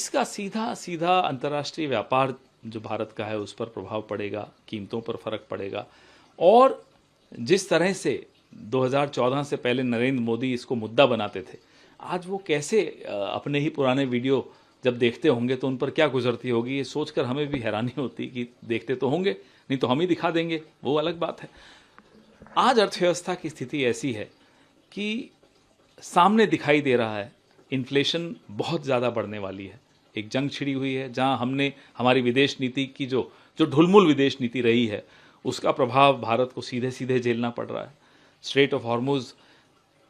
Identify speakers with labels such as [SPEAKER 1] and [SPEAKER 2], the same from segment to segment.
[SPEAKER 1] इसका सीधा सीधा अंतर्राष्ट्रीय व्यापार जो भारत का है उस पर प्रभाव पड़ेगा, कीमतों पर फर्क पड़ेगा। और जिस तरह से 2014 से पहले नरेंद्र मोदी इसको मुद्दा बनाते थे, आज वो कैसे अपने ही पुराने वीडियो जब देखते होंगे तो उन पर क्या गुजरती होगी, ये सोचकर हमें भी हैरानी होती कि देखते तो होंगे, नहीं तो हम ही दिखा देंगे, वो अलग बात है। आज अर्थव्यवस्था की स्थिति ऐसी है कि सामने दिखाई दे रहा है इन्फ्लेशन बहुत ज़्यादा बढ़ने वाली है। एक जंग छिड़ी हुई है जहां हमने हमारी विदेश नीति की जो ढुलमुल विदेश नीति रही है उसका प्रभाव भारत को सीधे सीधे झेलना पड़ रहा है। स्ट्रेट ऑफ हॉर्मुज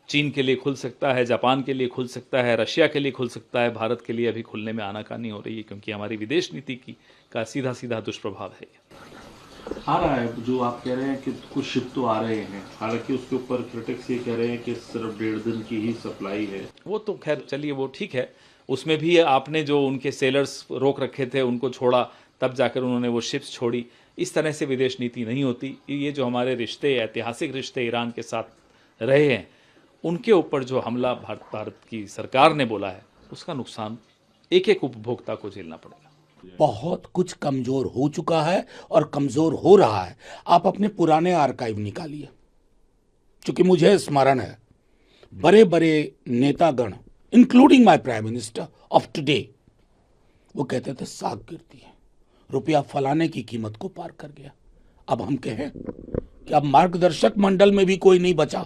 [SPEAKER 1] चीन के लिए खुल सकता है, जापान के लिए खुल सकता है, रशिया के लिए खुल सकता है, भारत के लिए अभी खुलने में आनाकानी हो रही है क्योंकि हमारी विदेश नीति की का सीधा सीधा दुष्प्रभाव है।
[SPEAKER 2] आ रहा है जो आप कह रहे हैं कि कुछ शिप तो आ रहे हैं, हालांकि उसके ऊपर क्रिटिक्स ये कह रहे हैं कि सिर्फ 1.5 दिन की ही सप्लाई है।
[SPEAKER 1] वो तो खैर चलिए वो ठीक है, उसमें भी आपने जो उनके सेलर्स रोक रखे थे उनको छोड़ा, तब जाकर उन्होंने वो शिप्स छोड़ी। इस तरह से विदेश नीति नहीं होती। ये जो हमारे रिश्ते, ऐतिहासिक रिश्ते ईरान के साथ रहे हैं, उनके ऊपर जो हमला भारत की सरकार ने बोला है उसका नुकसान एक एक उपभोक्ता को झेलना पड़ेगा।
[SPEAKER 3] बहुत कुछ कमजोर हो चुका है और कमजोर हो रहा है। आप अपने पुराने आर्काइव निकालिए, क्योंकि मुझे स्मरण है बड़े बड़े नेतागण including my prime minister of today, वो कहते थे साख गिरती है, रुपया फलाने की कीमत को पार कर गया। अब हम कहें कि अब मार्गदर्शक मंडल में भी कोई नहीं बचा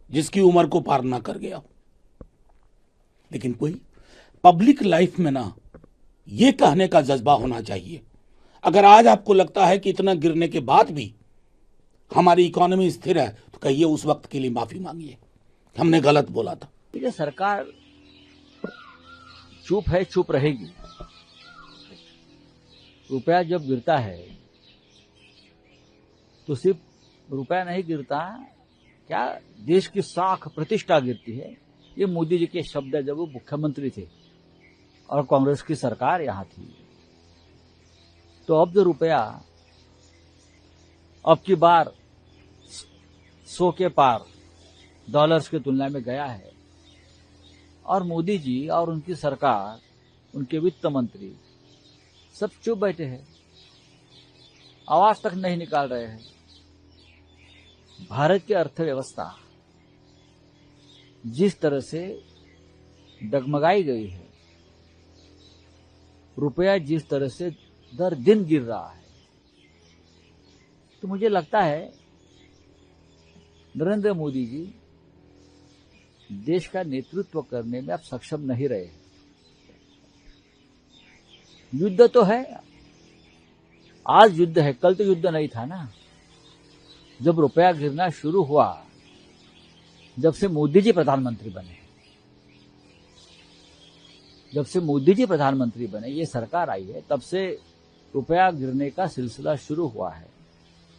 [SPEAKER 3] जिसकी उम्र को पार ना कर गया। लेकिन कोई पब्लिक लाइफ में ना ये कहने का जज्बा होना चाहिए। अगर आज आपको लगता है कि इतना गिरने के बाद भी हमारी इकोनॉमी स्थिर है तो कहिए उस वक्त के लिए माफी मांगिए, हमने गलत बोला था।
[SPEAKER 4] ये सरकार चुप है, चुप रहेगी। रुपया जब गिरता है तो सिर्फ रुपया नहीं गिरता, क्या देश की साख प्रतिष्ठा गिरती है। ये मोदी जी के शब्द है जब वो मुख्यमंत्री थे और कांग्रेस की सरकार यहां थी। तो अब जो रुपया अब की बार 100 के पार डॉलर्स की तुलना में गया है और मोदी जी और उनकी सरकार, उनके वित्त मंत्री सब चुप बैठे हैं, आवाज तक नहीं निकाल रहे हैं। भारत की अर्थव्यवस्था जिस तरह से डगमगाई गई है, रुपया जिस तरह से दर दिन गिर रहा है, तो मुझे लगता है नरेंद्र मोदी जी देश का नेतृत्व करने में अब सक्षम नहीं रहे। युद्ध तो है, आज युद्ध है, कल तो युद्ध नहीं था ना। जब रुपया गिरना शुरू हुआ, जब से मोदी जी प्रधानमंत्री बने, जब से मोदी जी प्रधानमंत्री बने, ये सरकार आई है, तब से रुपया गिरने का सिलसिला शुरू हुआ है।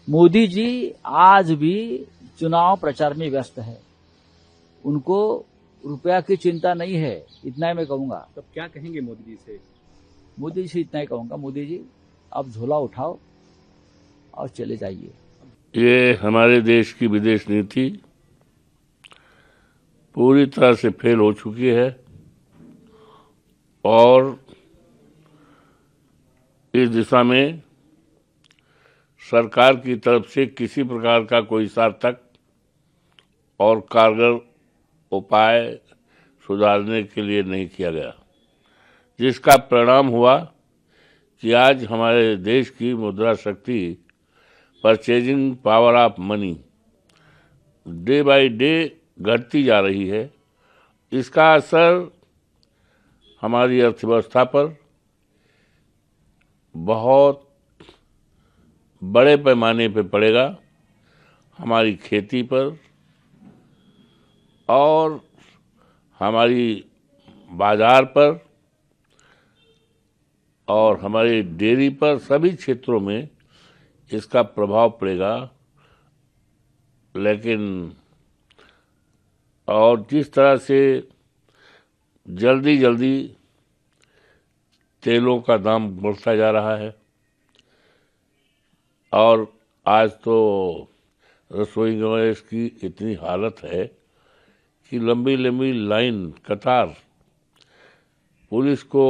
[SPEAKER 4] मोदी जी आज भी चुनाव प्रचार में व्यस्त है, उनको रुपया की चिंता नहीं है, इतना ही मैं कहूंगा।
[SPEAKER 5] तब क्या कहेंगे मोदी जी से?
[SPEAKER 4] मोदी जी से इतना ही कहूंगा, मोदी जी आप झोला उठाओ और चले जाइए।
[SPEAKER 6] ये हमारे देश की विदेश नीति पूरी तरह से फेल हो चुकी है और इस दिशा में सरकार की तरफ से किसी प्रकार का कोई सार्थक और कारगर उपाय सुधारने के लिए नहीं किया गया, जिसका परिणाम हुआ कि आज हमारे देश की मुद्रा शक्ति, purchasing power of money day by day घटती जा रही है। इसका असर हमारी अर्थव्यवस्था पर बहुत बड़े पैमाने पर पड़ेगा, हमारी खेती पर और हमारी बाजार पर और हमारी डेयरी पर, सभी क्षेत्रों में इसका प्रभाव पड़ेगा। लेकिन और जिस तरह से जल्दी जल्दी तेलों का दाम बढ़ता जा रहा है और आज तो रसोई गैस की इतनी हालत है कि लंबी लंबी लाइन, कतार पुलिस को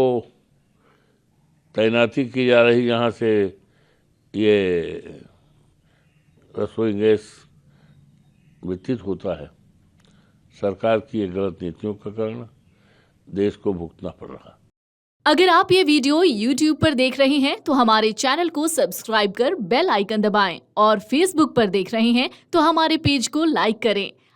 [SPEAKER 6] तैनाती की जा रही, जहाँ से ये रसोई गैस वितरित होता है, सरकार की ये गलत नीतियों का कारण देश को भुगतना पड़ रहा है।
[SPEAKER 5] अगर आप ये वीडियो YouTube पर देख रहे हैं तो हमारे चैनल को सब्सक्राइब कर बेल आइकन दबाएं और Facebook पर देख रहे हैं तो हमारे पेज को लाइक करें।